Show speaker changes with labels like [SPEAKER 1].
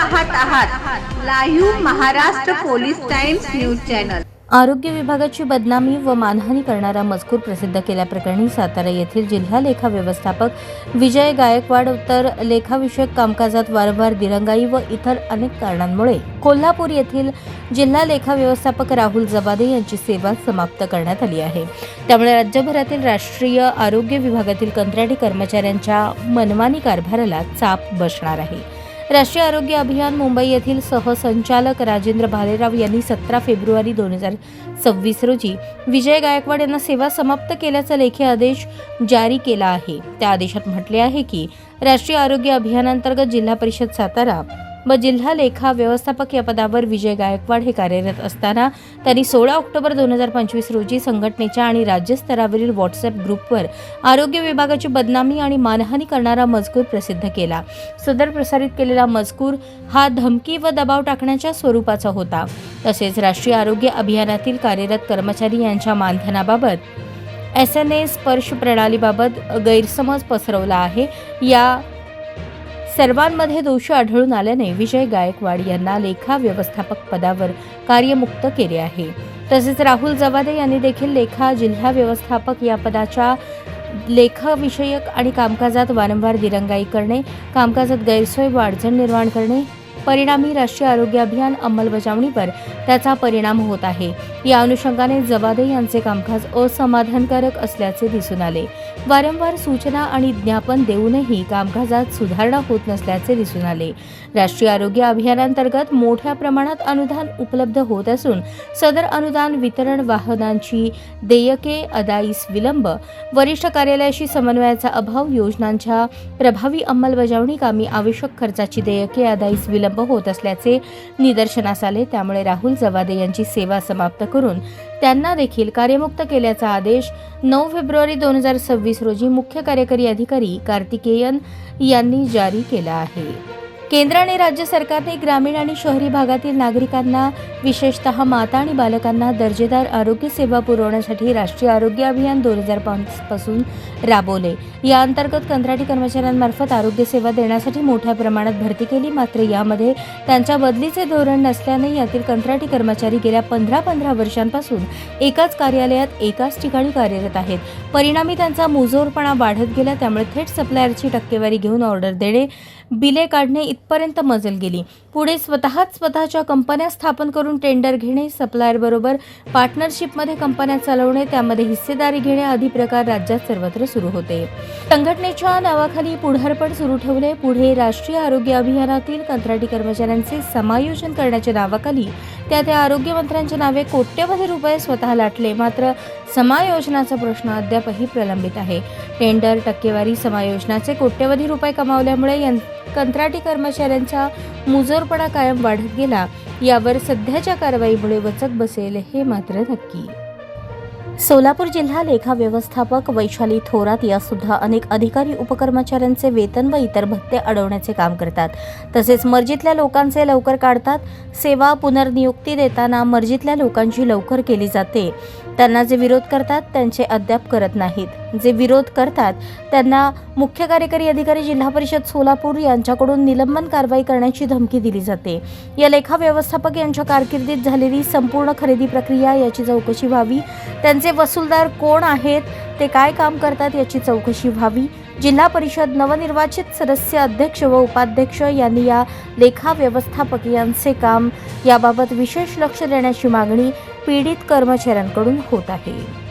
[SPEAKER 1] पाहत आहात live Maharashtra police times news channel.
[SPEAKER 2] आरोग्य विभागाची बदनामी व मानहानी करणारा मजकूर प्रसिद्ध केल्याप्रकरणी सातारा येथील जिल्हा लेखा व्यवस्थापक विजय गायकवाड तर लेखाविषयक कामकाजात वारंवार दिरंगाई व इतर अनेक कारणांमुळे कोल्हापूर येथील जिल्हा लेखा व्यवस्थापक राहुल जबादे यांची सेवा समाप्त करण्यात आली आहे। त्यामुळे राज्यभरातील राष्ट्रीय आरोग्य विभागातील कंत्राटी कर्मचाऱ्यांच्या मनमानी कारभाराला चाप बसणार आहे। राष्ट्रीय आरोग्य अभियान मुंबई येथील सहसंचालक राजेंद्र भालेराव यांनी 17 फेब्रुवारी 2026 रोजी विजय गायकवाड यांना सेवा समाप्त केल्याचा लेखी आदेश जारी केला आहे। त्या आदेशात म्हटले आहे की राष्ट्रीय आरोग्य अभियानांतर्गत जिल्हा परिषद सातारा व जिल्हा लेखा व्यवस्थापक या पदावर विजय गायकवाड हे कार्यरत असताना त्यांनी 16 ऑक्टोबर 2025 रोजी संघटनेच्या आणि राज्यस्तरावरील व्हॉट्सअप ग्रुपवर आरोग्य विभागाची बदनामी आणि मानहानी करणारा मजकूर प्रसिद्ध केला। सदर प्रसारित केलेला मजकूर हा धमकी व दबाव टाकण्याच्या स्वरूपाचा होता। तसेच राष्ट्रीय आरोग्य अभियानातील कार्यरत कर्मचारी यांच्या मानधनाबाबत SNS स्पर्श प्रणालीबाबत गैरसमज पसरवला आहे। या सर्वांमध्ये दोषी आढळून आल्याने विजय गायकवाड यांना लेखा व्यवस्थापक पदावर कार्यमुक्त केले आहे। तसेच राहुल जबादे यांनी देखील लेखा जिल्हा व्यवस्थापक या पदाच्या लेखाविषयक आणि कामकाजात वारंवार दिरंगाई करणे, कामकाजात गैरसोय व अडचण निर्माण करणे, परिणामी राष्ट्रीय आरोग्य अभियान अंमलबजावणीवर त्याचा परिणाम होत आहे। या अनुषंगाने जबादे यांचे कामकाज असमाधानकारक असल्याचे दिसून आले। वारंवार सूचना आणि ज्ञापन देऊनही कामकाजात सुधारणा होत नसल्याचे दिसून आले। राष्ट्रीय आरोग्य अभियानांतर्गत मोठ्या प्रमाणात अनुदान उपलब्ध होत असून सदर अनुदान वितरण, वाहनांची देयके अदाईस विलंब, वरिष्ठ कार्यालयाशी समन्वयाचा अभाव, योजनांच्या प्रभावी अंमलबजावणी कामी आवश्यक खर्चाची देयके अदाईस विलंब होत असल्याचे निदर्शनास आले। त्यामुळे राहुल जबादे यांची सेवा समाप्त करून त्यांना देखील कार्यमुक्त केल्याचा आदेश 9 फेब्रुवारी 2026 रोजी मुख्य कार्यकारी अधिकारी कार्तिकेयन यांनी जारी केला आहे। केंद्र आणि राज्य सरकारने ग्रामीण आणि शहरी भागातील नागरिकांना विशेषतः माता आणि बालकांना दर्जेदार आरोग्य सेवा पुरवण्यासाठी राष्ट्रीय आरोग्य अभियान 2005 पासून राबवले। या अंतर्गत कंत्राटी कर्मचाऱ्यांमार्फत आरोग्य सेवा देण्यासाठी मोठ्या प्रमाणात भरती केली। मात्र यामध्ये त्यांच्या बदलीचे धोरण नसल्याने यातील कंत्राटी कर्मचारी गेल्या 15 वर्षांपासून एकाच कार्यालयात एकाच ठिकाणी कार्यरत आहेत। परिणामी त्यांचा मुजोरपणा वाढत गेला। त्यामुळे थेट सप्लायरची टक्केवारी घेऊन ऑर्डर देणे, बिले काढणे इथपर्यंत मजल गेली। पुढे स्वतःच्या कंपन्या स्थापन करून टेंडर घेणे, सप्लायर बरोबर पार्टनरशिपमध्ये कंपन्या चालवणे, त्यामध्ये हिस्सेदारी घेणे आदी प्रकार राज्यात सर्वत्र सुरू होते। संघटनेच्या नावाखाली पुढारपण सुरू ठेवले। पुढे राष्ट्रीय आरोग्य अभियानातील कंत्राटी कर्मचाऱ्यांचे समायोजन करण्याच्या नावाखाली त्या आरोग्य मंत्र्यांच्या नावे कोट्यवधी रुपये स्वतः लाटले। मात्र समायोजनाचा प्रश्न अद्यापही प्रलंबित आहे। टेंडर, टक्केवारी, समायोजनाचे कोट्यवधी रुपये कमावल्यामुळे कंत्राटी कर्मचाऱ्यांचा मुजोरपणा कायम वाढत गेला। यावर सध्याच्या कारवाईमुळे वचक बसेल हे मात्र नक्की। सोलापूर जिल्हा लेखा व्यवस्थापक वैशाली थोरात या सुद्धा अनेक अधिकारी उपकर्मचाऱ्यांचे वेतन व इतर भत्ते अडवण्याचे काम करतात। तसेच मर्जीतल्या लोकांचे लवकर काढतात। सेवा पुनर्नियुक्ती देताना मर्जीतल्या लोकांची लवकर केली जाते। त्यांना जे विरोध करतात त्यांचे अद्याप करत नाहीत। जे विरोध करतात त्यांना मुख्य कार्यकारी अधिकारी जिल्हा परिषद सोलापूर यांच्याकडून निलंबन कारवाई करण्याची धमकी दिली जाते। या लेखा व्यवस्थापक यांच्या कारकिर्दीत झालेली संपूर्ण खरेदी प्रक्रिया याची चौकशी व्हावी। त्यांचे वसूलदार कोण आहेत, ते काय काम करतात याची चौकशी व्हावी। जिल्हा परिषद नवनिर्वाचित सदस्य, अध्यक्ष व उपाध्यक्ष यांनी या लेखा व्यवस्थापक यांचे काम याबाबत विशेष लक्ष देण्याची मागणी पीडित कर्मचाऱ्यांकडून होत आहे।